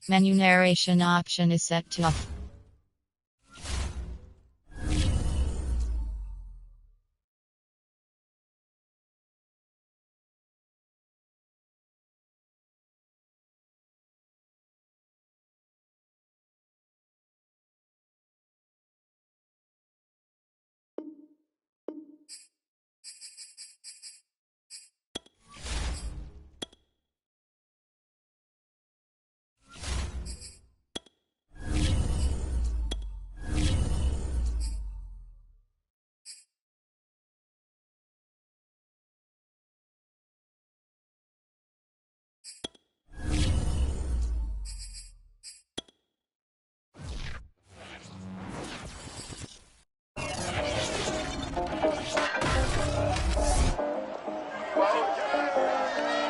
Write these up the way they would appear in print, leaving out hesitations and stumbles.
Menu narration option is set to off.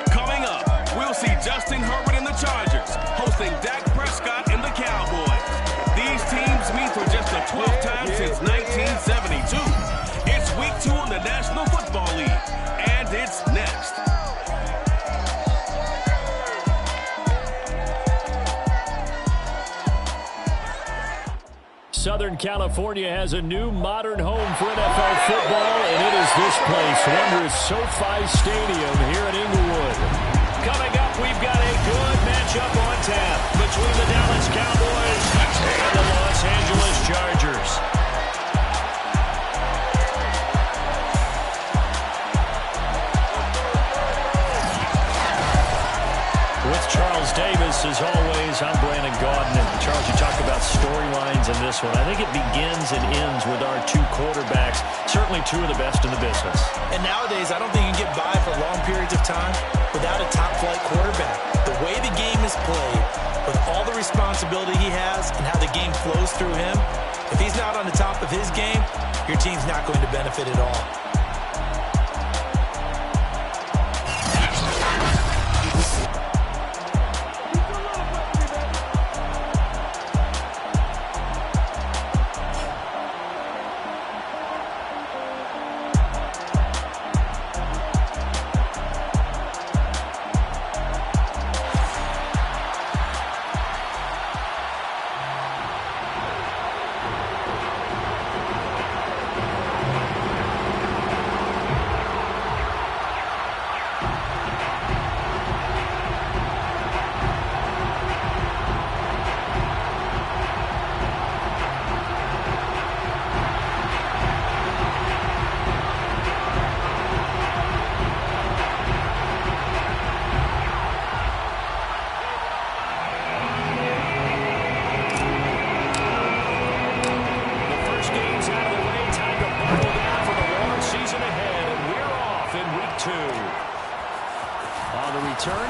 Coming up, we'll see Justin Herbert and the Chargers hosting Dak Prescott and the Cowboys. These teams meet for just the 12th time since 1972. It's week 2 in the National Football League, and it's next. Southern California has a new modern home for NFL football, and it is this place, wondrous SoFi Stadium here in Inglewood. Coming up, we've got a good matchup on tap between the Dallas Cowboys and the Los Angeles Chargers. With Charles Davis, as always, I'm Brandon Gaudin. And Charles, you talk about storylines in this one. I think it begins and ends with our two quarterbacks, certainly two of the best in the business. And nowadays, I don't think you can get by for long periods of time without a top-flight quarterback. The way the game is played, with all the responsibility he has and how the game flows through him, if he's not on the top of his game, your team's not going to benefit at all.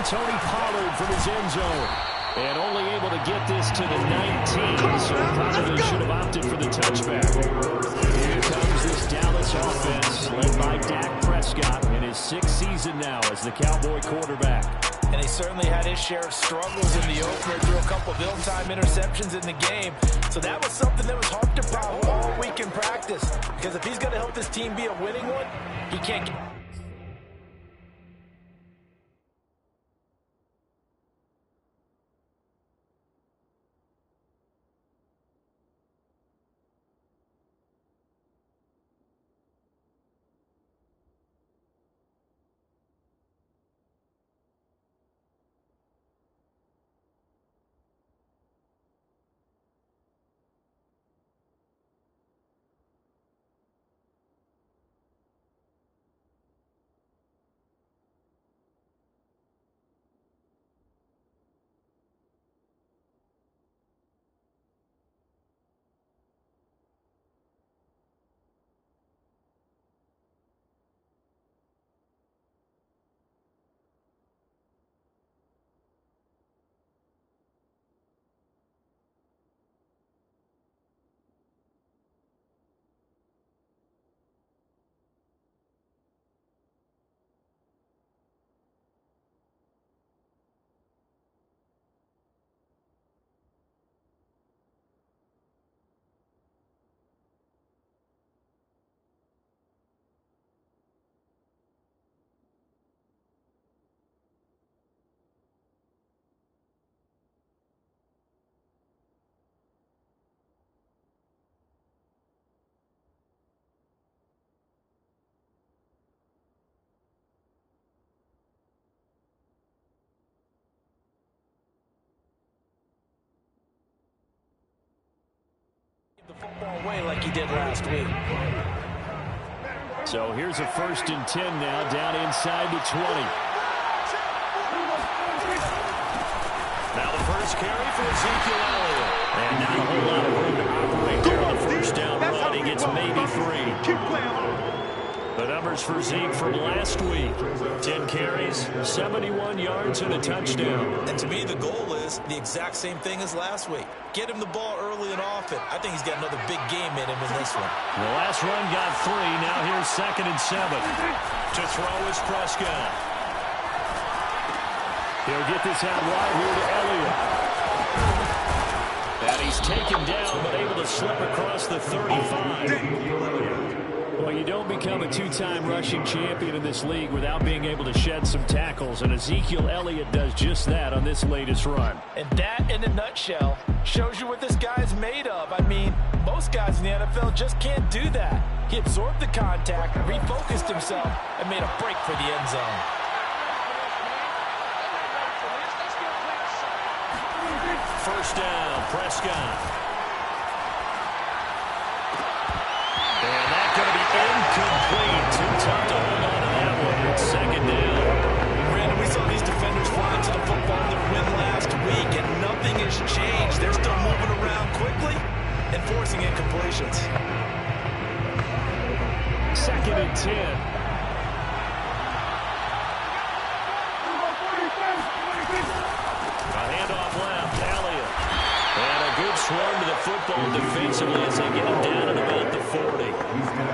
Tony Pollard from his end zone. And only able to get this to the 19, so probably should have opted for the touchback. Here comes this Dallas offense, led by Dak Prescott in his 6th season now as the Cowboy quarterback. And he certainly had his share of struggles in the opener, threw a couple of ill-timed interceptions in the game. So that was something that was harped upon all week in practice. Because if he's going to help this team be a winning one, he can't get... The football away like he did last week. So here's a 1st and 10 now, down inside the 20. Now the first carry for Ezekiel Elliott. And not a whole lot of room to operate there on the first down run. He gets maybe 3. The numbers for Zeke from last week: 10 carries, 71 yards, and a touchdown. And to me, the goal is the exact same thing as last week. Get him the ball early and often. I think he's got another big game in him in this one. The last run got 3. Now here's 2nd and 7. To throw is Prescott. He'll get this out wide here to Elliott. And he's taken down, but able to slip across the 35. Well, you don't become a 2-time rushing champion in this league without being able to shed some tackles, and Ezekiel Elliott does just that on this latest run. And that, in a nutshell, shows you what this guy is made of. I mean, most guys in the NFL just can't do that. He absorbed the contact, refocused himself, and made a break for the end zone. First down, Prescott. And that's going to be incomplete. Too tough to hold on to that one. It's 2nd down. Brandon, we saw these defenders flying to the football in their win last week, and nothing has changed. They're still moving around quickly and forcing incompletions. 2nd and 10. A handoff left, Elliott. And a good swarm to the football defensively as they get him down at about the 40.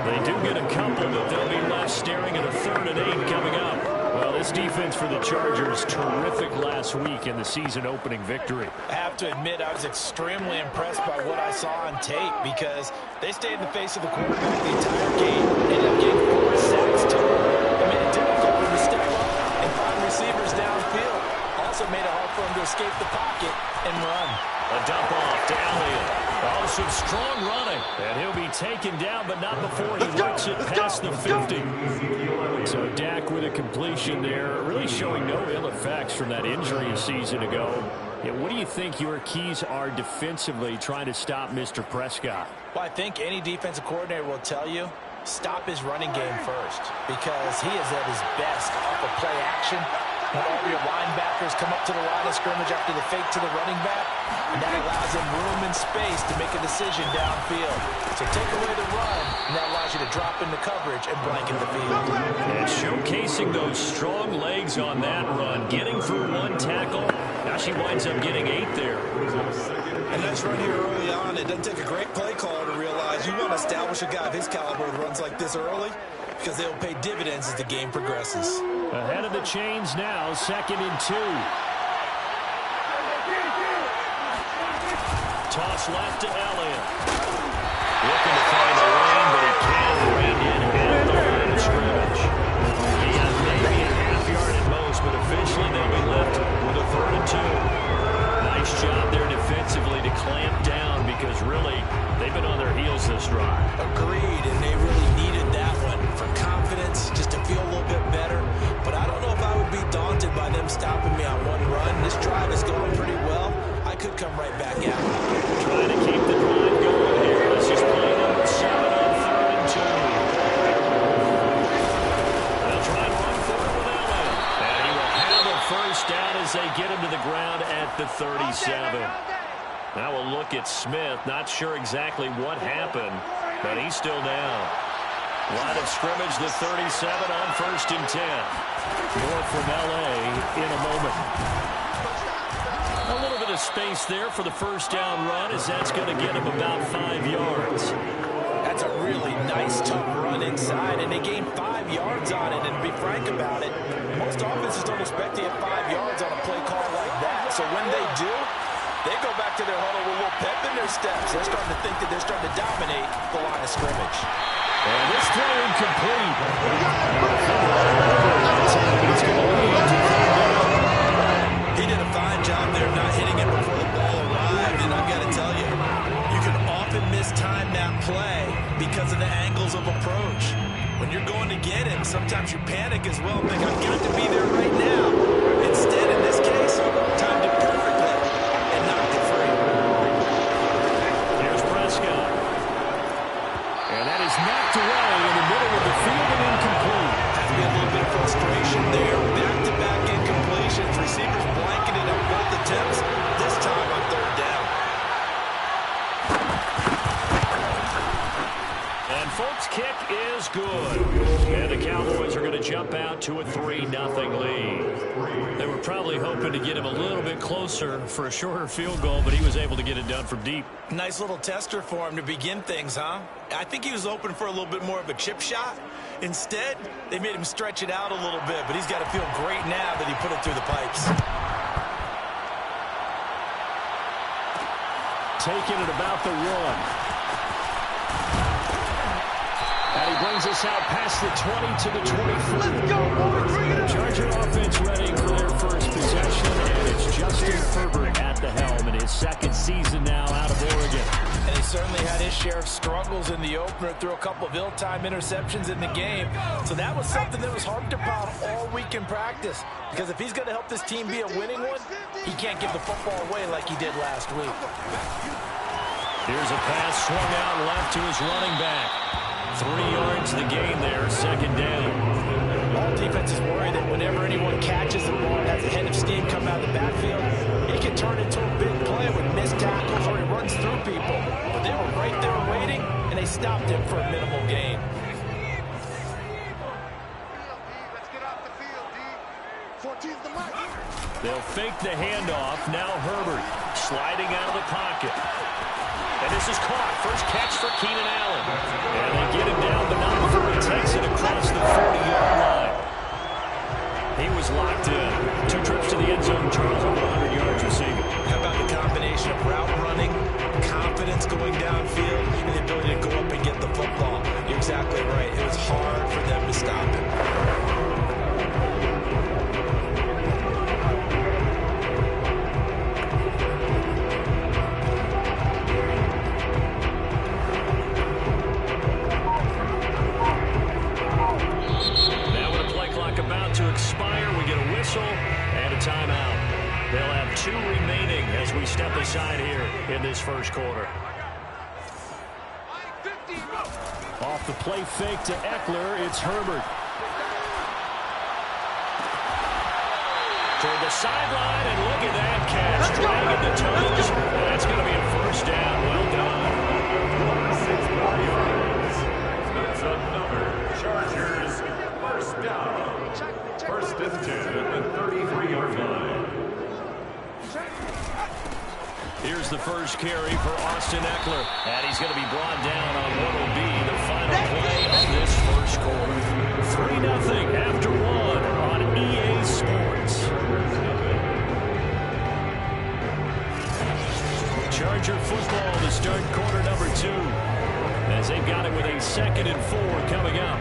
They do get a couple, but they'll be left staring at a 3rd and 8 coming up. Well, this defense for the Chargers, terrific last week in the season-opening victory. I have to admit, I was extremely impressed by what I saw on tape because they stayed in the face of the quarterback the entire game. Ended up getting 4 sacks total. It made it difficult for him to step up and find receivers downfield. Also made it hard for him to escape the pocket and run. A dump off to Elliott. Oh, some strong running. And he'll be taken down, but not before he works it past the 50. So Dak with a completion there, really showing no ill effects from that injury a season ago. Yeah, what do you think your keys are defensively trying to stop Mr. Prescott? Well, I think any defensive coordinator will tell you, stop his running game first because he is at his best off of play action. When all your linebackers come up to the line of scrimmage after the fake to the running back, and that allows him room and space to make a decision downfield. So take away the run, and that allows you to drop into coverage and blanket the field. And showcasing those strong legs on that run, getting through 1 tackle. Now she winds up getting 8 there. A nice run here early on. It doesn't take a great play caller to realize you want to establish a guy of his caliber that runs like this early because they'll pay dividends as the game progresses. Ahead of the chains now, 2nd and 2. Toss left to Elliott. Looking to find a lane, but he can't. Ran in at the line of scrimmage. He had maybe a half yard at most, but officially they'll be left with a 3rd and 2. Nice job there defensively to clamp down because really they've been on their heels this drive. Agreed, and they really needed that one for confidence, just to feel a little bit better. But I don't know if I would be daunted by them stopping me on 1 run. This drive is going pretty well. I could come right back out. Trying to keep the drive going here. Let's just play number 7 on 3rd and 2. They'll try and run for it with Elliott. And he will have a first down as they get him to the ground at the 37. Now we'll look at Smith. Not sure exactly what happened, but he's still down. Line of scrimmage, the 37 on 1st and 10. More from L.A. in a moment. A little bit of space there for the first down run as that's going to get him about 5 yards. That's a really nice, tough run inside, and they gained 5 yards on it. And to be frank about it, most offenses don't expect to get 5 yards on a play call like that. So when they do, they go back to their huddle with a little pep in their steps. They're starting to think that they're starting to dominate the line of scrimmage. And this throw incomplete. He did a fine job there not hitting it before the ball arrived. And I've got to tell you, you can often mistime that play because of the angles of approach. When you're going to get him, sometimes you panic as well and think, I've got to be there right now. Instead, in this case, timed it perfectly and knocked it free. Here's Prescott. jump out to a 3-0 lead. They were probably hoping to get him a little bit closer for a shorter field goal, but he was able to get it done from deep. Nice little tester for him to begin things, huh? I think he was hoping for a little bit more of a chip shot. Instead, they made him stretch it out a little bit, but he's got to feel great now that he put it through the pipes. Taking it about the 1. And he brings us out past the 20 to the 24. Let's go, boys. Bring it up. Charger offense ready for their first possession, and it's Justin Herbert at the helm in his second season now out of Oregon. And he certainly had his share of struggles in the opener, threw a couple of ill-timed interceptions in the game. So that was something that was harped upon all week in practice. Because if he's going to help this team be a winning one, he can't give the football away like he did last week. Here's a pass swung out left to his running back. 3 yards the gain there, second down. All defenses worry that whenever anyone catches the ball and has a head of steam come out of the backfield, it can turn into a big play with missed tackles or he runs through people. But they were right there waiting, and they stopped him for a minimal gain. Let's get off the field, D. 14's the mark. They'll fake the handoff. Now Herbert sliding out of the pocket. And this is caught. First catch for Keenan Allen. And they get him down, but not before he takes it across the 40-yard line. He was locked in. 2 trips to the end zone. Charles over 100 yards receiving. How about the combination of route running, confidence going downfield, and the ability to go up and get the football? You're exactly right. It was hard for them to stop him. And a timeout. They'll have 2 remaining as we step aside here in this first quarter. Off the play fake to Eckler, it's Herbert. Toward the sideline, and look at that catch. Dragging the toes. That's going to be a first down. Well done. 6 more yards. That's another Chargers first down. First and 10 at the 33-yard line. Here's the first carry for Austin Eckler. And he's going to be brought down on what will be the final play of this first quarter. 3-0 after 1 on EA Sports. Charger football to start quarter number 2. As they've got it with a 2nd and 4 coming up.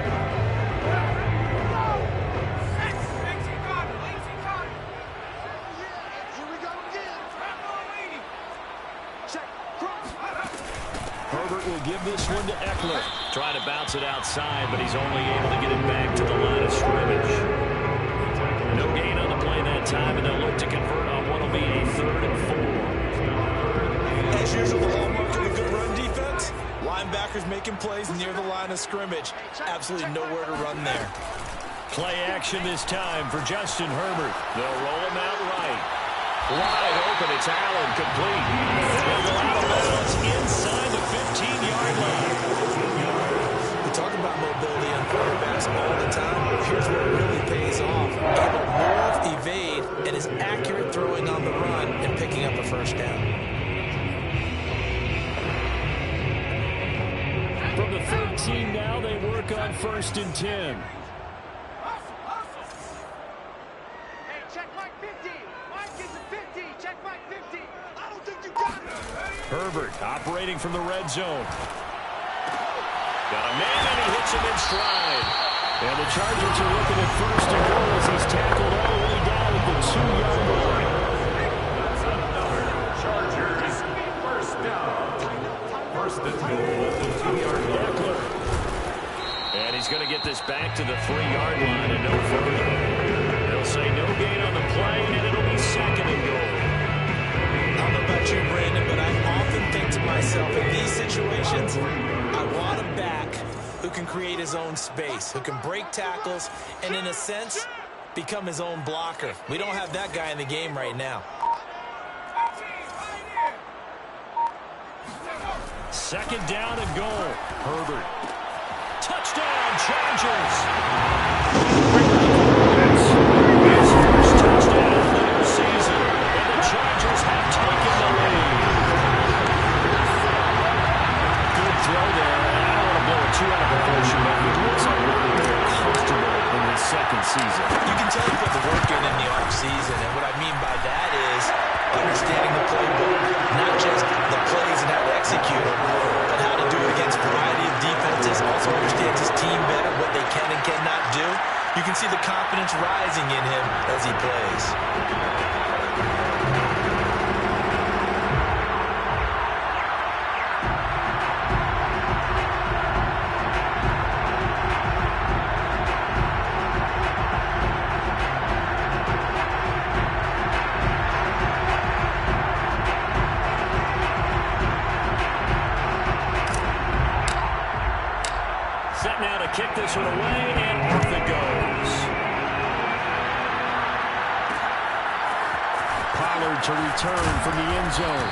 Herbert will give this one to Eckler. Trying to bounce it outside, but he's only able to get it back to the line of scrimmage. No gain on the play that time, and they'll look to convert on what will be a 3rd and 4. As usual, the hallmark of a good run defense, linebackers making plays near the line of scrimmage. Absolutely nowhere to run there. Play action this time for Justin Herbert. They'll roll him out right. Wide open, it's Allen, complete. They'll go out of bounds inside the 15-yard line. We talk about mobility on quarterbacks all the time. Here's where it really pays off. Able to move, evade, and is accurate throwing on the run and picking up a first down. From the 13 now, they work on 1st and 10. Herbert operating from the red zone. Got a man, and he hits him in stride. And the Chargers are looking at 1st and goal as he's tackled all the way down at the 2-yard line. That's another Chargers first down. 1st and goal at the 2-yard line. Eckler. And he's going to get this back to the 3-yard line and no further. They'll say no gain on the play, and it'll be 2nd and goal. I don't know about you, Brandon, but I often think to myself, in these situations, I want a back who can create his own space, who can break tackles, and in a sense, become his own blocker. We don't have that guy in the game right now. 2nd down and goal. Herbert. Touchdown, Chargers. His first touchdown of the season, and the Chargers have taken the lead. Good throw there. I don't want to blow it too out of proportion, but he looks a lot more comfortable in his second season. You can tell he put the work in the offseason, and what I mean by that is understanding the playbook, not just the plays and how to execute them, but how to do it against a variety of defenses, also understands his team better, what they can and cannot do. You can see the confidence rising in him as he plays. Set now to kick this one away, and off it goes. Pollard to return from the end zone.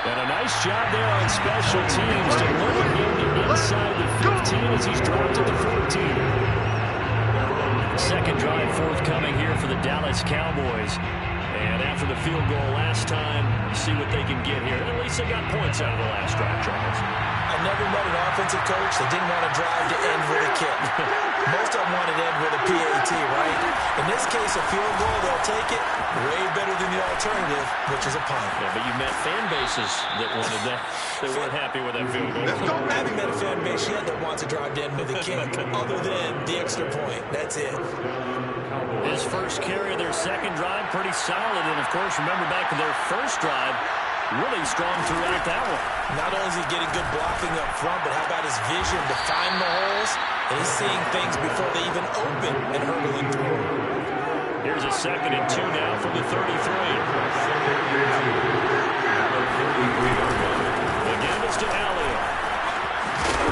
And a nice job there on special teams to limit him to inside the 15 as he's dropped at the 14. Second drive forthcoming here for the Dallas Cowboys. And after the field goal last time, see what they can get here. At least they got points out of the last drive, Charles. I never met an offensive coach that didn't want to drive to end with a kick. Most of them wanted to end with a PAT, right? In this case, a field goal, they'll take it. Way better than the alternative, which is a punt. Yeah, but you met fan bases that wanted that. They weren't happy with that field goal. I haven't met a fan base yet that wants to drive to end with a kick, other than the extra point. That's it. His first carry of their second drive, pretty solid. And, of course, remember back to their first drive, really strong throughout that one. Not only is he getting good blocking up front, but how about his vision to find the holes? And he's seeing things before they even open and hurdling through. Here's a 2nd and 2 now from the 33. Again, it's to Elliott.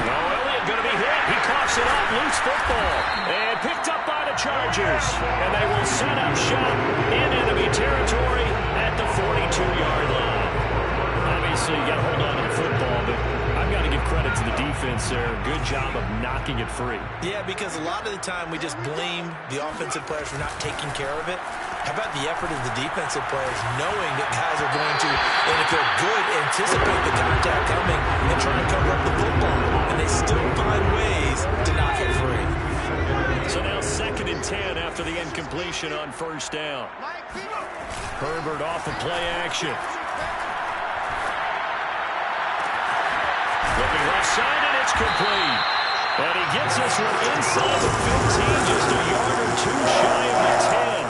No, Elliott going to be hit. He coughs it up. Loose football. And picked up by the Chargers. And they will set up shop in enemy territory at the 42-yard line. Obviously, you got to hold on to the football, but I've got to give credit to the defense there. Good job of knocking it free. Yeah, because a lot of the time we just blame the offensive players for not taking care of it. How about the effort of the defensive players knowing that guys are going to, and if they're good, anticipate the contact coming and try and cover up the football. And they still find ways to knock it free. So now 2nd and 10 after the incompletion on first down. Herbert off of play action. Looking left side, and it's complete. And he gets this one inside the 15, just a yard or two shy of the 10.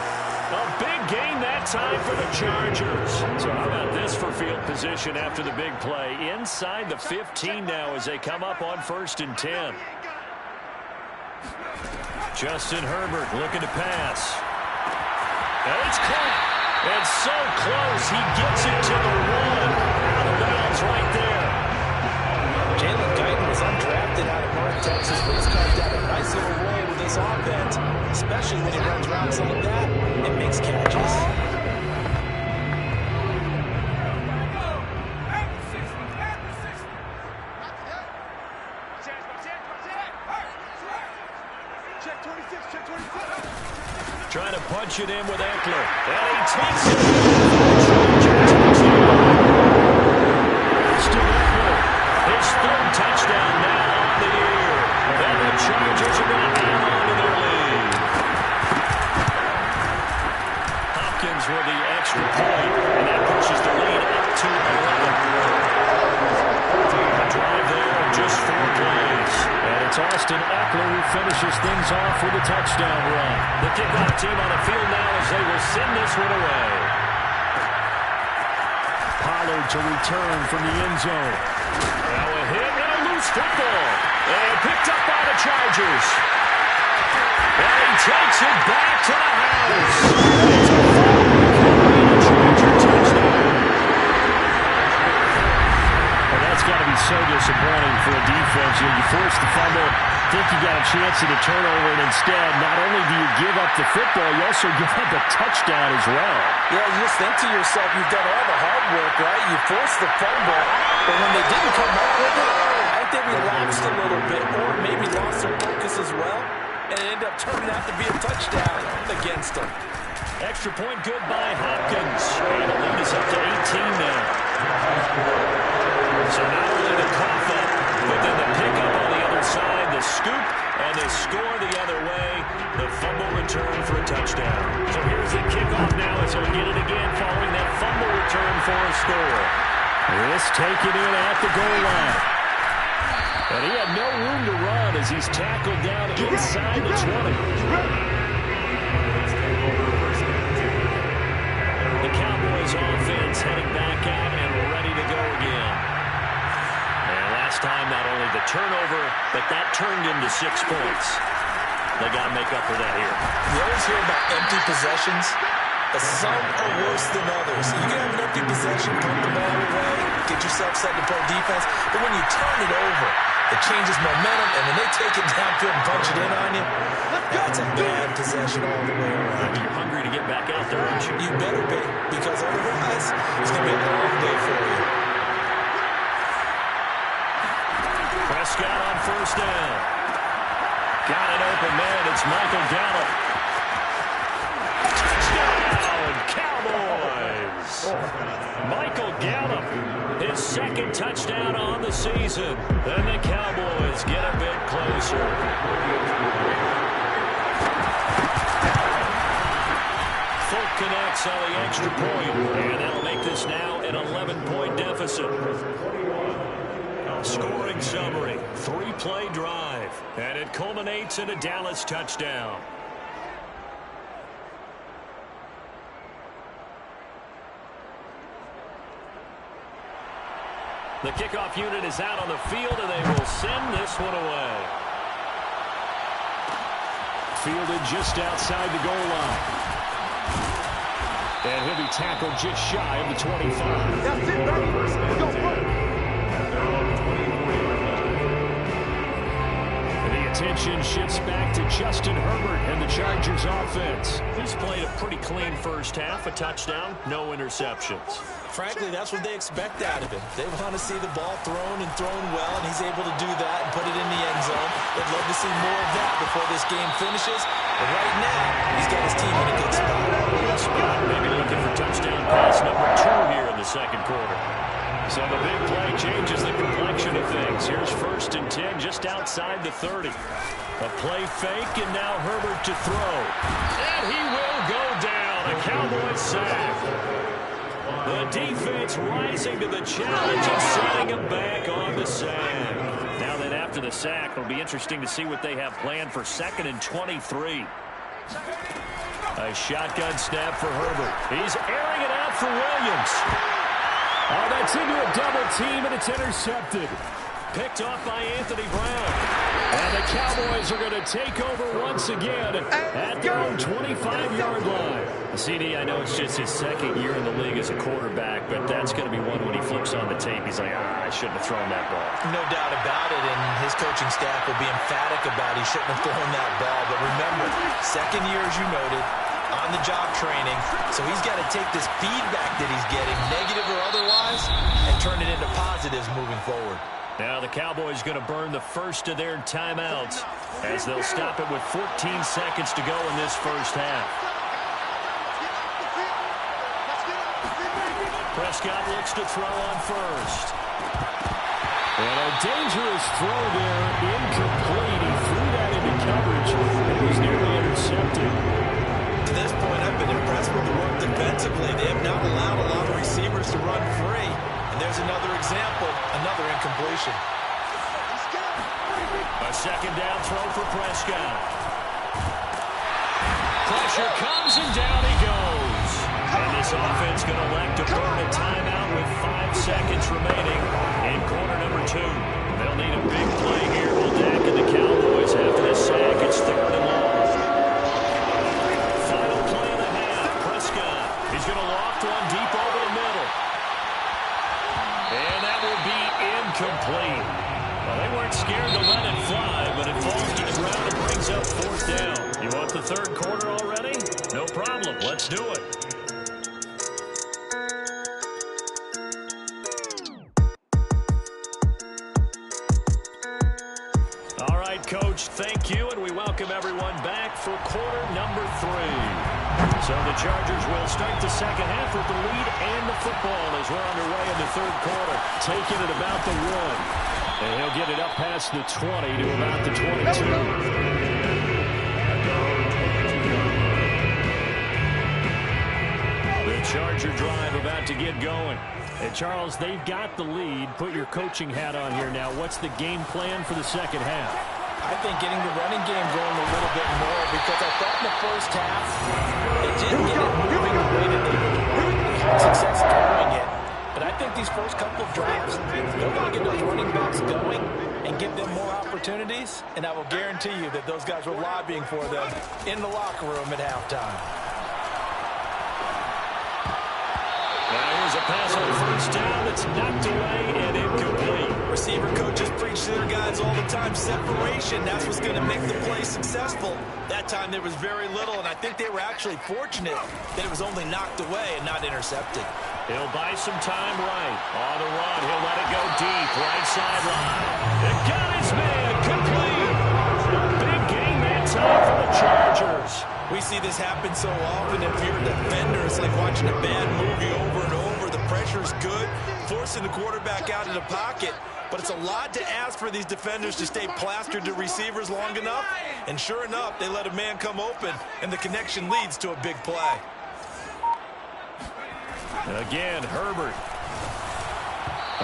A big gain that time for the Chargers. So how about this for field position after the big play? Inside the 15 now as they come up on 1st and 10. Justin Herbert looking to pass. And it's caught. And so close, he gets it to the 1. Out of bounds right there. Jalen Guyton was undrafted out of North Texas, but he's carved out a nice little role with this offense, especially when he runs routes like that and makes catches. Trying to punch it in with Eckler. And he takes it. Austin Eckler, his 3rd touchdown now on the year. And the Chargers are going to hang on to their lead. Hopkins with the extra point, and that pushes the lead up to 11. A drive there of just 4 plays. And it's Austin Eckler who finishes things off with a touchdown run. The kickoff team on the field now as they will send this one away. Pollard to return from the end zone. Now a hit and a loose football. And picked up by the Chargers. And he takes it back to the house. It's a Charger touchdown. Well, that's got to be so disappointing for a defense. You force the fumble, think you got a chance at a turnover, and instead, not only do you give up the football, you also give up a touchdown as well. Yeah, you just think to yourself, you've done all the hard work, right? You forced the fumble, but when they didn't come up with it, I think they relaxed a little bit, or maybe lost their focus as well. and it ended up turning out to be a touchdown against them. Extra point good by Hopkins. And the lead is up to 18 now. So not only the cough up, but then the pickup on the other side, the scoop, and the score the other way. The fumble return for a touchdown. So here's the kickoff now as he'll get it again following that fumble return for a score. This taken in at the goal line. And he had no room to run as he's tackled down inside the 20. The Cowboys offense heading back out and ready to go again. And last time, not only the turnover, but that turned into 6 points. They got to make up for that here. You always hear about empty possessions, but some are worse than others. You can have an empty possession, pump the ball away, get yourself set to play defense, but when you turn it over, it changes momentum, and when they take it downfield and punch it in on you, that's a bad possession all the way around. You're hungry to get back out there, aren't you? You better be, because otherwise, it's going to be a long day for you. Prescott on first down. Got an open man. It's Michael Gallup. Touchdown, Cowboys! Michael Gallup, his second touchdown on the season. And the Cowboys get a bit closer. Folk connects on the extra point, and that'll make this now an 11-point deficit. Scoring summary, 3-play drive, and it culminates in a Dallas touchdown. The kickoff unit is out on the field, and they will send this one away. Fielded just outside the goal line. And he'll be tackled just shy of the 25. That's it, baby. Let's go. Attention shifts back to Justin Herbert and the Chargers offense. He's played a pretty clean first half, a touchdown, no interceptions. Frankly, that's what they expect out of him. They want to see the ball thrown and thrown well, and he's able to do that and put it in the end zone. They'd love to see more of that before this game finishes. But right now, he's got his team in a good spot. Maybe looking for touchdown pass number 2 here in the second quarter. So the big play changes the complexion of things. Here's 1st and 10 just outside the 30. A play fake, and now Herbert to throw. And he will go down. A Cowboys sack. The defense rising to the challenge and setting him back on the sack. Now that after the sack, it'll be interesting to see what they have planned for 2nd and 23. A shotgun snap for Herbert. He's airing it out for Williams. Oh, that's into a double team, and it's intercepted. Picked off by Anthony Brown. And the Cowboys are going to take over once again at their own 25-yard line. CD, I know it's just his 2nd year in the league as a quarterback, but that's going to be one when he flips on the tape. He's like, I shouldn't have thrown that ball. No doubt about it, and his coaching staff will be emphatic about he shouldn't have thrown that ball. But remember, 2nd year, as you noted, on-the-job training, so he's got to take this feedback that he's getting, negative or otherwise, and turn it into positives moving forward. Now the Cowboys going to burn the first of their timeouts as they'll stop it with 14 seconds to go in this first half. Prescott looks to throw on first. And a dangerous throw there, incomplete. He threw that into coverage. It was nearly intercepted. To this point, I've been impressed with the work defensively. They have not allowed a lot of receivers to run free. And there's another example, another incompletion. A 2nd down throw for Prescott. Pressure comes and down he goes. And this offense going to elect to burn a timeout with 5 seconds remaining in quarter number 2. They'll need a big play here. Will Dak and the Cowboys after the sack. It's 3rd and long. Final play of the half. Prescott. He's going to loft one deep over the middle. And that will be incomplete. Well, they weren't scared to let it fly, but it falls to the ground and brings up 4th down. You want the 3rd quarter already? No problem. Let's do it. Coach. Thank you, and we welcome everyone back for quarter number 3. So the Chargers will start the second half with the lead and the football as we're underway in the third quarter. Taking it about the 1. And he'll get it up past the 20 to about the 22. Charger drive about to get going. And Charles, they've got the lead. Put your coaching hat on here now. What's the game plan for the second half? I think getting the running game going a little bit more, because I thought in the first half they didn't get it moving the way that they had success throwing it. But I think these first couple of drives, they're going to get those running backs going and give them more opportunities. And I will guarantee you that those guys were lobbying for them in the locker room at halftime. Now here's a pass on first down that's knocked away and incomplete. Receiver coaches preach to their guys all the time. Separation, that's what's going to make the play successful. That time there was very little, and I think they were actually fortunate that it was only knocked away and not intercepted. He'll buy some time right. On the run, he'll let it go deep. Right sideline. And got his man complete. Big game that time for the Chargers. We see this happen so often. If you're a defender, it's like watching a bad movie over and over. The pressure's good, forcing the quarterback out of the pocket. But it's a lot to ask for these defenders to stay plastered to receivers long enough. And sure enough, they let a man come open, and the connection leads to a big play. Again, Herbert.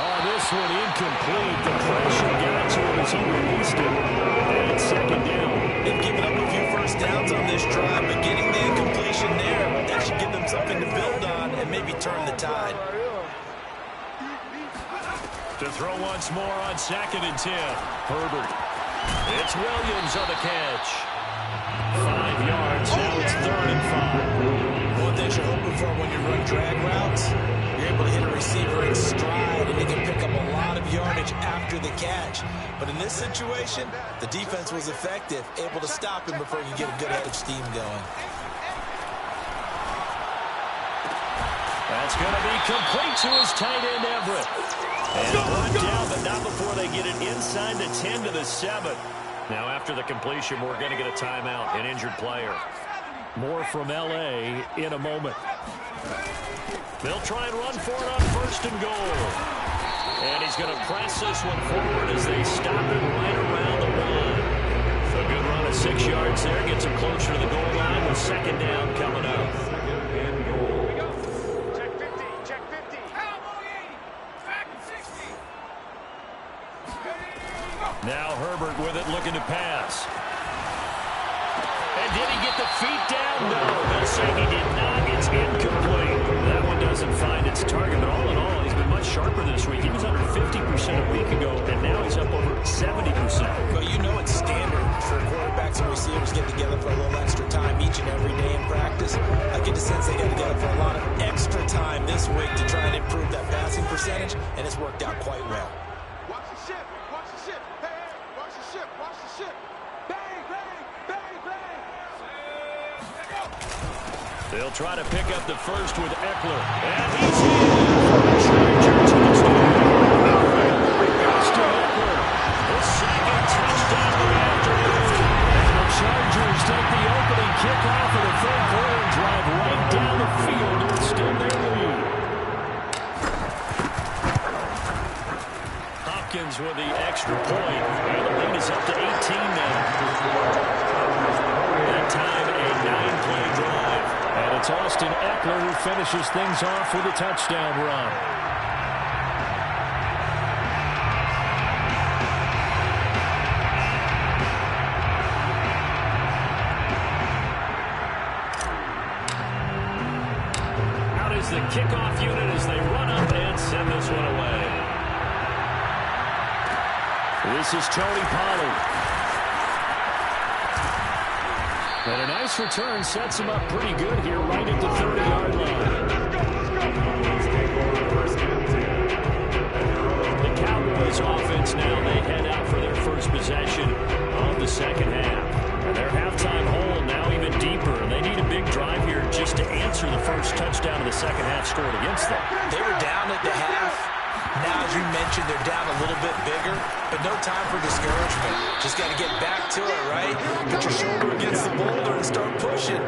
Oh, this one incomplete. The pressure got to him as he released it. And it's second down. They've given up a few first downs on this drive, but getting the incompletion there, that should give them something to build on and maybe turn the tide. To throw once more on 2nd and 10. Herbert. It's Williams on the catch. 5 yards. Now it's 3rd and 5. One thing you're hoping for when you run drag routes, you're able to hit a receiver in stride, and he can pick up a lot of yardage after the catch. But in this situation, the defense was effective, able to stop him before you get a good head of steam going. That's going to be complete to his tight end, Everett. And brought down, but not before they get it inside the 10 to the 7. Now after the completion, we're going to get a timeout, an injured player. More from L.A. in a moment. They'll try and run for it on 1st and goal. And he's going to press this one forward as they stop him right around the 1. A good run of 6 yards there. Gets him closer to the goal line with 2nd down coming up. Check 50, check 50. Now Herbert with it, looking to pass. And did he get the feet down? No, they'll say he did not. It's incomplete. That one doesn't find its target, but all in all, he's been much sharper this week. He was under 50% a week ago, and now he's up over 70%. Well, you know it's standard for quarterbacks and receivers get together for a little extra time each and every day in practice. I get the sense they got together for a lot of extra time this week to try and improve that passing percentage, and it's worked out quite well. Watch the ship, watch the ship. Hey, hey, watch the ship, watch the ship. Bang, bang, bang, bang. They'll try to pick up the first with Eckler. And he's in. Charger touchdown. Austin Eckler. The 2nd touchdown of the afternoon. And the Chargers take the opening kickoff of the 3rd quarter and drive right down the field to extend their lead. Hopkins with the extra point. And the lead is up to 18 now. That time a 9-play drive. And it's Austin Eckler who finishes things off with a touchdown run. Out is the kickoff unit as they run up and send this one away. This is Tony Pollard. And a nice return sets him up pretty good here right at the 30-yard line. The Cowboys offense now, they head out for their first possession of the second half. And their halftime hole now even deeper. And they need a big drive here just to answer the first touchdown of the second half scored against them. They were down at the half. Now, as you mentioned, they're down a little bit bigger, but no time for discouragement. Just got to get back to it, right? Put your shoulder against the boulder and start pushing.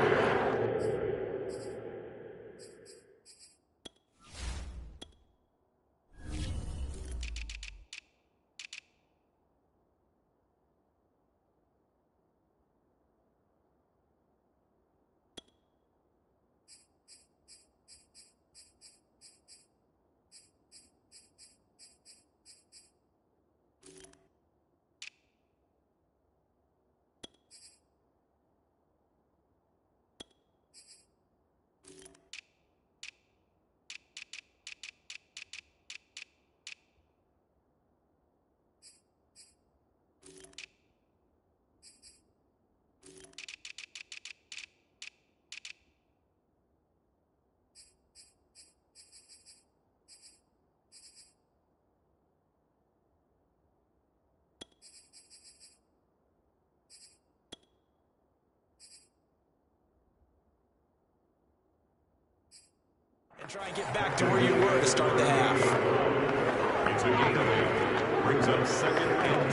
And try and get back to where you were to start the half. It's a gain of 8. Brings up 2nd and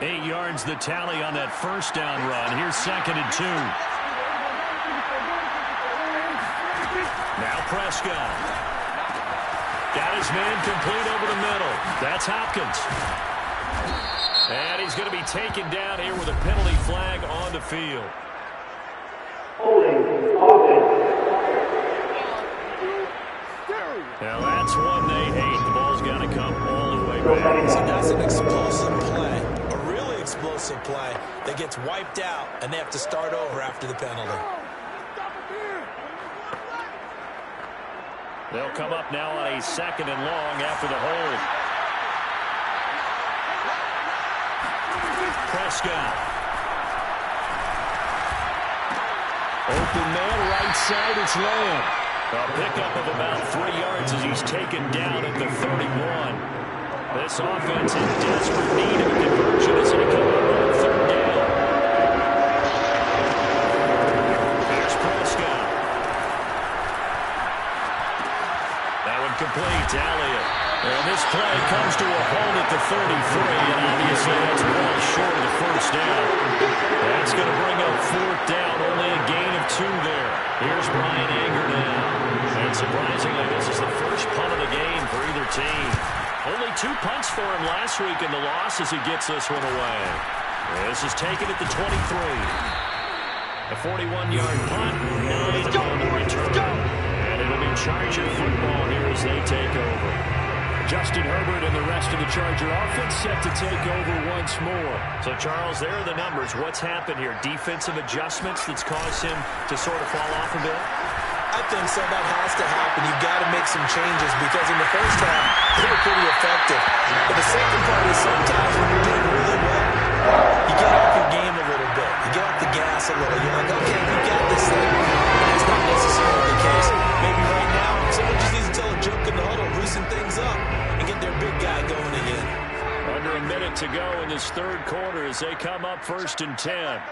2. 8 yards the tally on that first down run. Here's 2nd and 2. Now Prescott. Got his man complete over the middle. That's Hopkins. And he's going to be taken down here with a penalty flag on the field. Now that's one they hate. The ball's got to come all the way back. So that's an explosive play, a really explosive play that gets wiped out, and they have to start over after the penalty. They'll come up now on a 2nd and long after the hold. Prescott. Open man, right side, it's Lamb. A pickup of about 3 yards as he's taken down at the 31. This offense in desperate need of a conversion as they come up on 3rd down. Here's Prescott. That one complete to Elliott. And this play comes to a halt at the 33, and obviously that's well short of the first down. That's going to bring up 4th down, only a gain of 2 there. Here's Bryan Anger now. And surprisingly, this is the first punt of the game for either team. Only 2 punts for him last week in the loss as he gets this one away. This is taken at the 23. A 41-yard punt, 9 on the return. And it'll be Charger football here as they take over. Justin Herbert and the rest of the Charger offense set to take over once more. So, Charles, there are the numbers. What's happened here? Defensive adjustments that's caused him to sort of fall off a bit? I think so. That has to happen. You've got to make some changes because in the first half, they were pretty effective. But the second part is sometimes when you're doing really well, you get off your game a little bit. You get off the gas a little. You're like, okay, we got this thing. And that's not necessarily the case. Maybe right now, someone just needs to tell a joke in the huddle, loosen things up, and get their big guy going again. Under a minute to go in this 3rd quarter as they come up 1st and 10.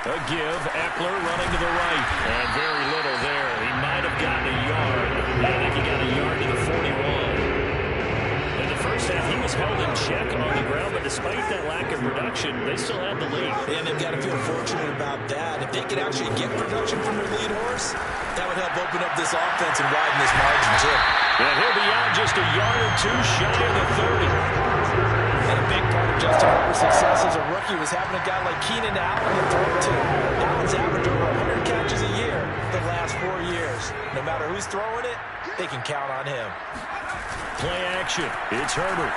A give, Eckler running to the right, and very little there. He might have gotten a yard. I think he got a yard to the 41. In the first half, he was held in check on the ground, but despite that lack of production, they still had the lead. And they've got to feel fortunate about that. If they could actually get production from their lead horse, that would help open up this offense and widen this margin, too. And he'll be out just a yard or 2 shy of the 30. And a big part of Justin Herbert's success as a rookie was having a guy like Keenan Allen to throw to. Allen's averaged over 100 catches a year the last 4 years. No matter who's throwing it, they can count on him. Play action. It's Herbert.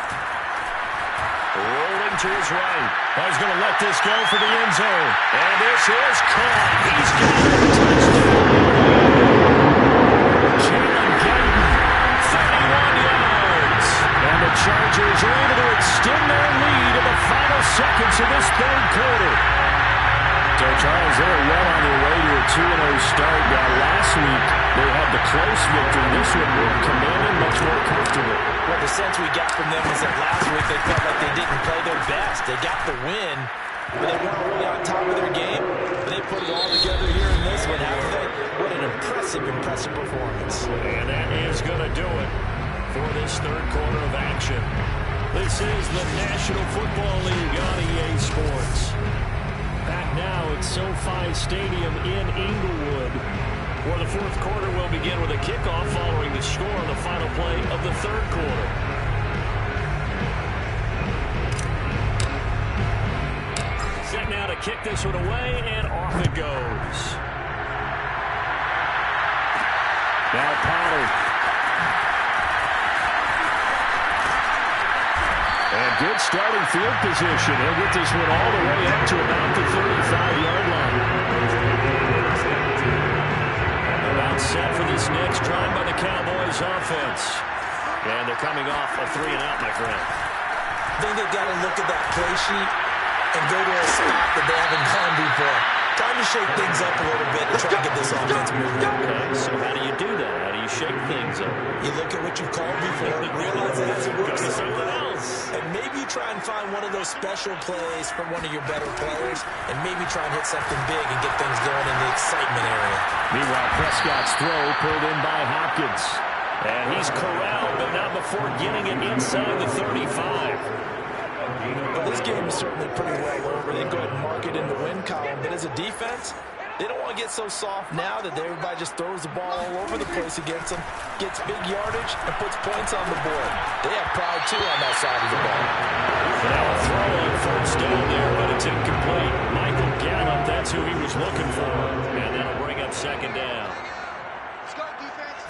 Rolling to his right. He's going to let this go for the end zone. And this is caught. He's got a touchdown. Jalen Guyton, 31 yards. And the Chargers are able to extend their lead in the final seconds of this 3rd quarter. So, Charles, they're well on their way to a 2-0 start. Now, last week, they had the close victory. This one more commanding, much more comfortable. Well, the sense we got from them was that last week they felt like they didn't play their best. They got the win, but they weren't really on top of their game. But they put it all together here in this one, haven't they? impressive performance. And that is going to do it for this third quarter of action. This is the National Football League on EA Sports. Back now at SoFi Stadium in Inglewood, where the fourth quarter will begin with a kickoff following the score on the final play of the third quarter. Set now to kick this one away, and off it goes. Now Pollard. And good starting field position. He'll get this one all the way up to about the 35-yard line. About set for this next drive by the Cowboys offense. And they're coming off a 3-and-out, my friend. I think they've got to look at that play sheet and go to a spot that they haven't gone before. Time to shake things up a little bit to try to get this offense moving. Okay, so how do you do that? How do you shake things up? You look at what you've called before, realize it hasn't worked Go to something something else. And maybe you try and find one of those special plays from one of your better players, and maybe try and hit something big and get things going in the excitement area. Meanwhile, Prescott's throw pulled in by Hopkins. And he's corralled, but not before getting it inside the 35. Well, this game is certainly pretty well over. They go ahead and mark it in the win column. But as a defense, they don't want to get so soft now that everybody just throws the ball all over the place against them, gets big yardage, and puts points on the board. They have pride, too, on that side of the ball. Now a throw on first down there, but it's incomplete. Michael Gallup, that's who he was looking for. And that'll bring up second down. Let's go, defense.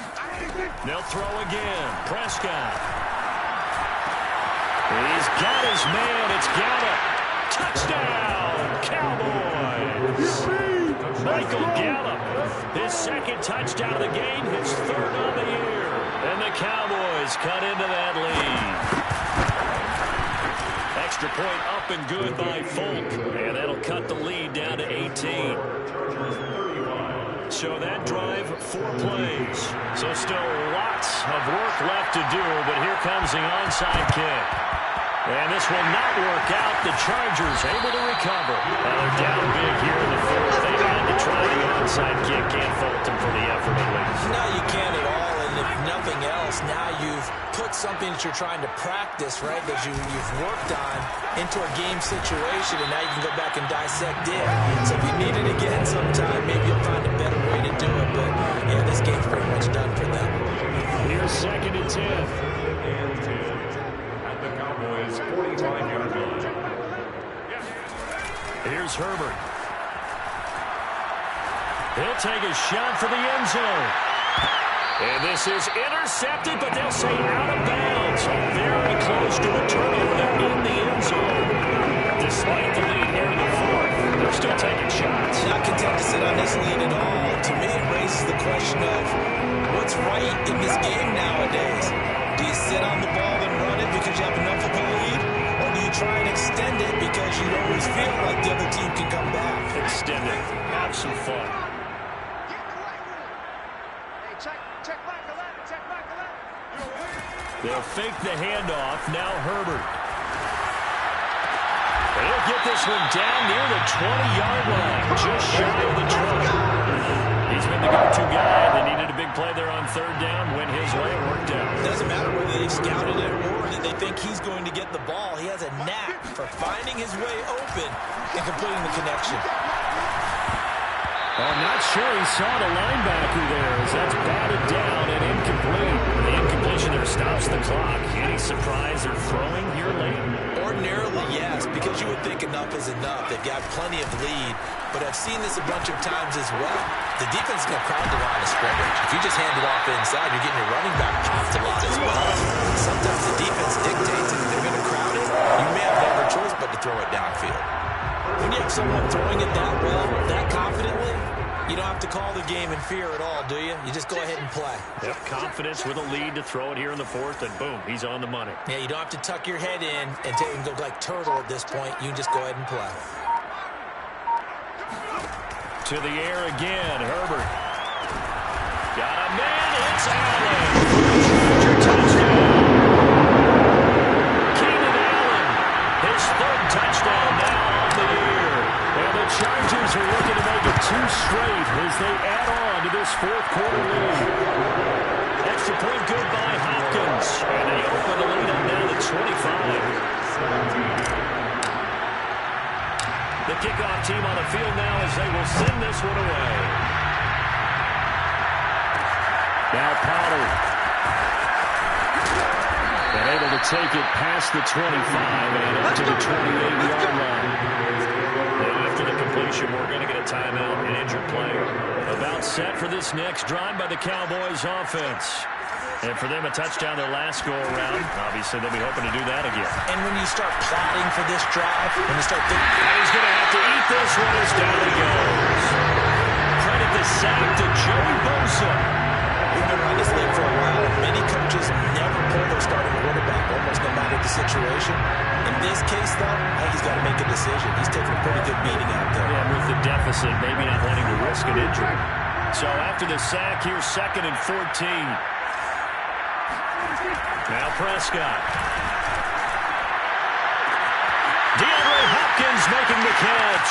They'll throw again. Prescott. He's got his man. It's Gallup. Touchdown, Cowboys. Michael Gallup, his second touchdown of the game, his third on the year. And the Cowboys cut into that lead. Extra point up and good by Folk. And that'll cut the lead down to 18. So that drive, 4 plays. So still lots of work left to do, but here comes the onside kick. And this will not work out. The Chargers able to recover. Now they're down big here in the fourth. They had to try the onside kick. Can't fault them for the effort at least. No, you can't at all. And if nothing else, now you've put something that you're trying to practice, right, that you've worked on into a game situation, and now you can go back and dissect it. So if you need it again sometime, maybe you'll find a better way to do it. But, yeah, this game's pretty much done for them. Here's 2nd and 10. The Cowboys 45-yard line. Here's Herbert. He'll take a shot for the end zone. And this is intercepted, but they'll say out of bounds. Very close to a turnover in the end zone. Despite the lead here in the fourth, they're still taking shots. Not content to sit on this lead at all. To me, it raises the question of what's right in this game nowadays. Do you sit on the ball and run it because you have enough of a lead? Or do you try and extend it because you always feel like the other team can come back? Extend it. Have some fun. They'll fake the handoff. Now Herbert. He'll get this one down near the 20-yard line, just shy of the 20. He's been the go-to guy. They needed a big play there on third down. Went his way. It worked out. It doesn't matter whether they've scouted it or that they think he's going to get the ball. He has a knack for finding his way open and completing the connection. I'm not sure he saw the linebacker there as that's batted down and incomplete. The incompletion there stops the clock. Any surprise they're throwing here late? Ordinarily, yes, because you would think enough is enough. They've got plenty of lead, but I've seen this a bunch of times as well. The defense is going to crowd the line of scrimmage. If you just hand it off inside, you're getting your running back chopped a lot as well. Sometimes the defense dictates it. If they're going to crowd it, you may have no other choice but to throw it downfield. When you have someone throwing it that well, that confidently, you don't have to call the game in fear at all, do you? You just go ahead and play. Yep, confidence with a lead to throw it here in the fourth, and boom, he's on the money. Yeah, you don't have to tuck your head in and go like turtle at this point. You can just go ahead and play. To the air again, Herbert. Got a man, it's Allen. Touchdown. Keenan Allen, his third touchdown now on the year. And the Chargers are looking to make it 2-0 two straight as they add on to this fourth quarter lead. Extra point good by Hopkins. And they open the lead up now to 25. The kickoff team on the field now as they will send this one away. Now Pollard. And able to take it past the 25 and up to the 28-yard line. And after the completion, we're going to get a timeout and injured player. About set for this next drive by the Cowboys offense. And for them, a touchdown their last go-around. Obviously, they'll be hoping to do that again. And when you start plotting for this drive, when you start thinking, He's going to have to eat this one as down he goes. Credit the sack to Joey Bosa. we've been around this league for a while, and many coaches never pull their starting quarterback, almost no matter the situation. In this case, though, I think he's got to make a decision. He's taking a pretty good beating out there. Yeah, with the deficit, maybe not wanting to risk an injury. So after the sack, here's 2nd and 14. Now Prescott. DeAndre Hopkins making the catch.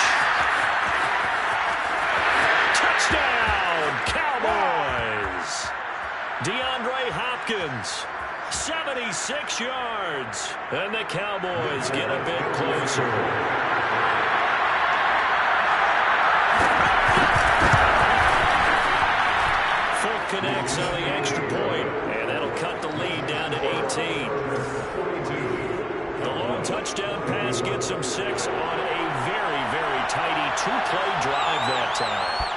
Touchdown, Cowboys. DeAndre Hopkins, 76 yards. And the Cowboys get a bit closer. Folk connects on the extra point, and that'll cut the lead down to 18. The long touchdown pass gets them 6 on a very, very tidy two-play drive that time.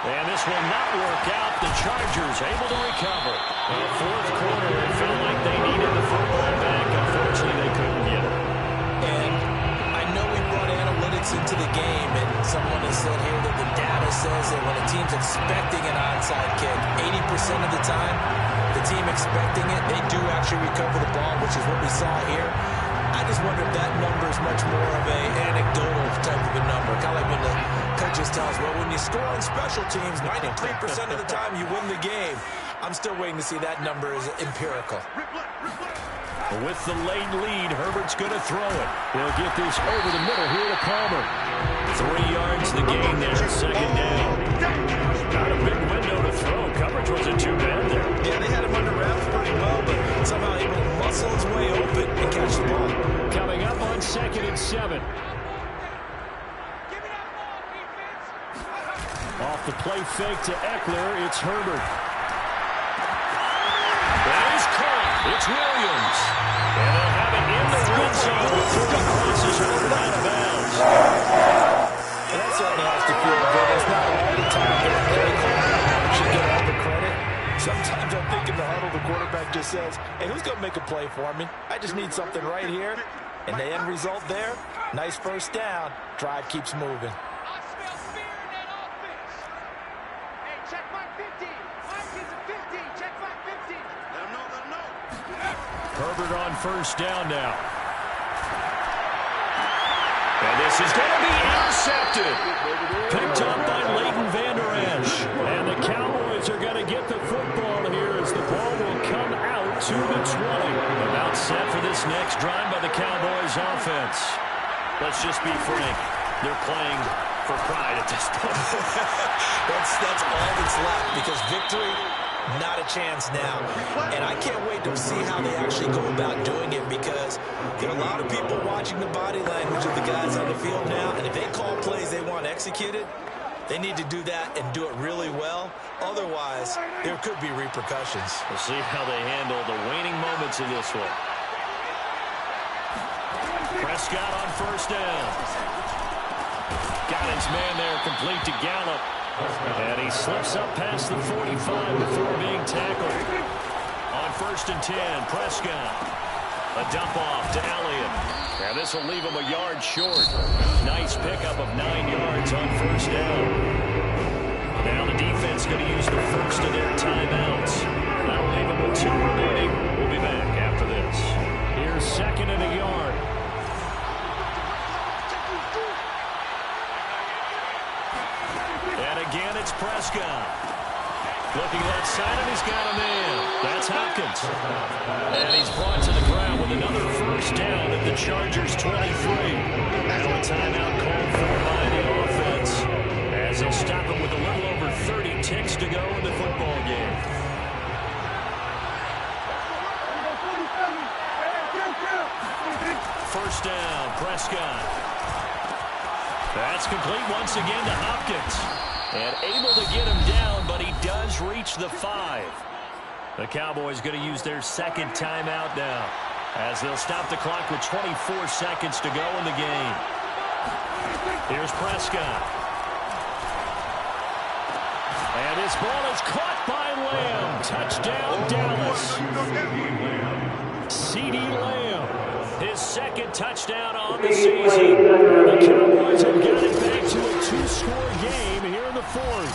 And this will not work out. The Chargers able to recover. In the fourth quarter, it felt like they needed the football back. Unfortunately, they couldn't get it. And I know we brought analytics into the game, and someone has said here that the data says that when a team's expecting an onside kick, 80% of the time, the team expecting it, they do actually recover the ball, which is what we saw here. I just wonder if that number is much more of a anecdotal type of a number. Kind of like when the coaches tell us, well, when you score on special teams, 93% of the time you win the game. I'm still waiting to see that number is empirical. With the late lead, Herbert's going to throw it. He'll get this over the middle here to Palmer. 3 yards the gain there, 2nd down. Not a big window to throw. Coverage wasn't too bad there. Yeah, they had him under wraps pretty well, but somehow able to muscle his way open and catch the ball. Coming up on 2nd and 7. Off the play fake to Eckler, it's Herbert. That is caught. It's Williams. And they'll have it in the red zone before he crosses over out of bounds. And that certainly has to feel good. It's not all the time that a play call should get all the credit. Sometimes I'm thinking the huddle, the quarterback just says, hey, who's going to make a play for me? I just need something right here. And the end result there, nice first down. Drive keeps moving. Herbert on first down now. And this is going to be intercepted. Picked up by Leighton Vander Esch. And the Cowboys are going to get the football here as the ball will come out to the 20. About set for this next drive by the Cowboys offense. Let's just be frank. They're playing for pride at this point. That's all that's left because victory, not a chance now. And I can't wait to see how they actually go about doing it because there are a lot of people watching the body language of the guys on the field now. And if they call plays they want executed, they need to do that and do it really well. Otherwise, there could be repercussions. We'll see how they handle the waning moments of this one. Prescott on first down. Got his man there, complete to Gallup. And he slips up past the 45 before being tackled. On 1st and 10, Prescott. A dump off to Elliott. And this will leave him a yard short. Nice pickup of 9 yards on first down. Now the defense going to use the first of their timeouts. That'll leave them with 2 remaining. We'll be back after this. Here's 2nd and a yard. Again, it's Prescott. Looking left side, and he's got a man. That's Hopkins. And he's brought to the ground with another first down at the Chargers 23. Now a timeout called for by the offense. Prescott. That's complete once again to Hopkins. And able to get him down, but he does reach the 5. The Cowboys going to use their second timeout now, as they'll stop the clock with 24 seconds to go in the game. Here's Prescott. And his ball is caught by Lamb. Touchdown, Dallas. CeeDee Lamb, his second touchdown on the season. The Cowboys have got it back to a 2-score game here in the 4th.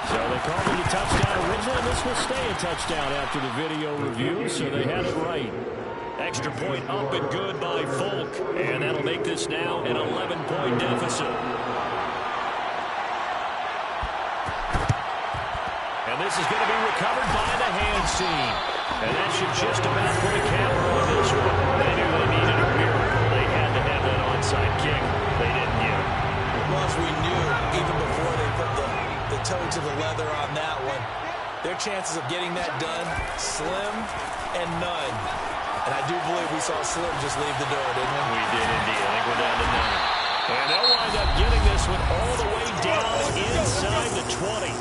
So they called it a touchdown originally. This will stay a touchdown after the video review, so they had it right. Extra point up and good by Folk, and that'll make this now an 11-point deficit. And this is going to be recovered by the hands team. And that should just about put a camera on this one. They knew they needed a miracle. They had to have that onside kick. They didn't get it. Well, as we knew, even before they put the toe to the leather on that one, their chances of getting that done, slim and none. And I do believe we saw Slim just leave the door, didn't we? We did indeed. I think we're down to 9. And they'll wind up getting this one all the way down inside the 20.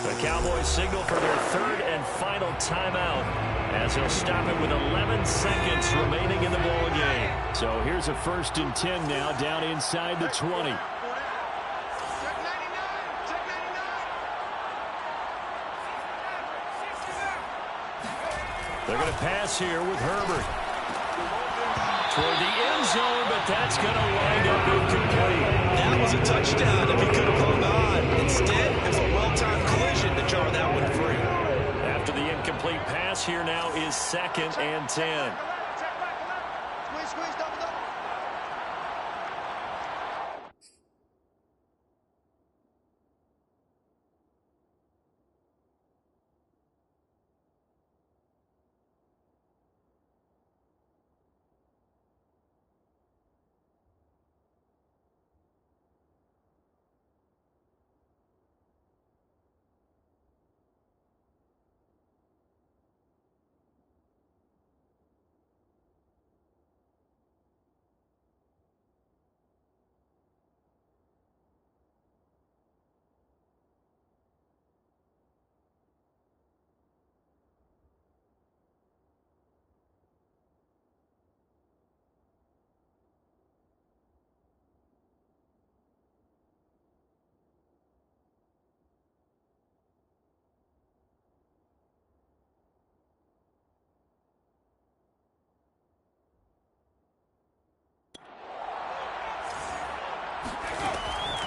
The Cowboys signal for their third and final timeout, as they'll stop it with 11 seconds remaining in the ball game. So here's a 1st and 10 now, down inside the 20. They're going to pass here with Herbert toward the end zone, but that's going to wind up incomplete. That was a touchdown if he could have hung on. Instead, it was a well-timed collision to jar that one free. After the incomplete pass, here now is 2nd and 10. Squeeze, double.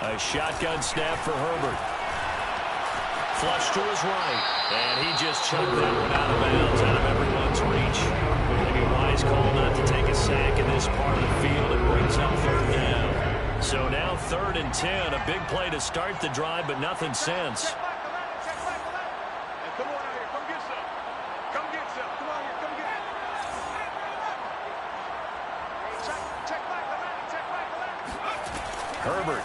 A shotgun snap for Herbert. Flush to his right. And he just chucked that one out of bounds, out of everyone's reach. Maybe a wise call not to take a sack in this part of the field. It brings up 3rd down. So now 3rd and 10. A big play to start the drive, but nothing since. Come on out here. Come get some. Come get some. Come on here. Come get it. Check back. Herbert.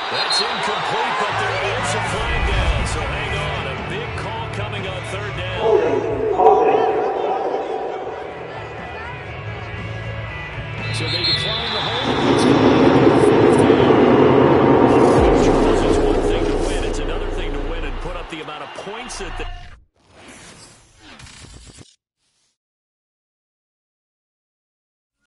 That's incomplete, but there is a flag down. So hang on. A big call coming on 3rd down. So they decline the hold. Charles, it's one thing to win. It's another thing to win and put up the amount of points that they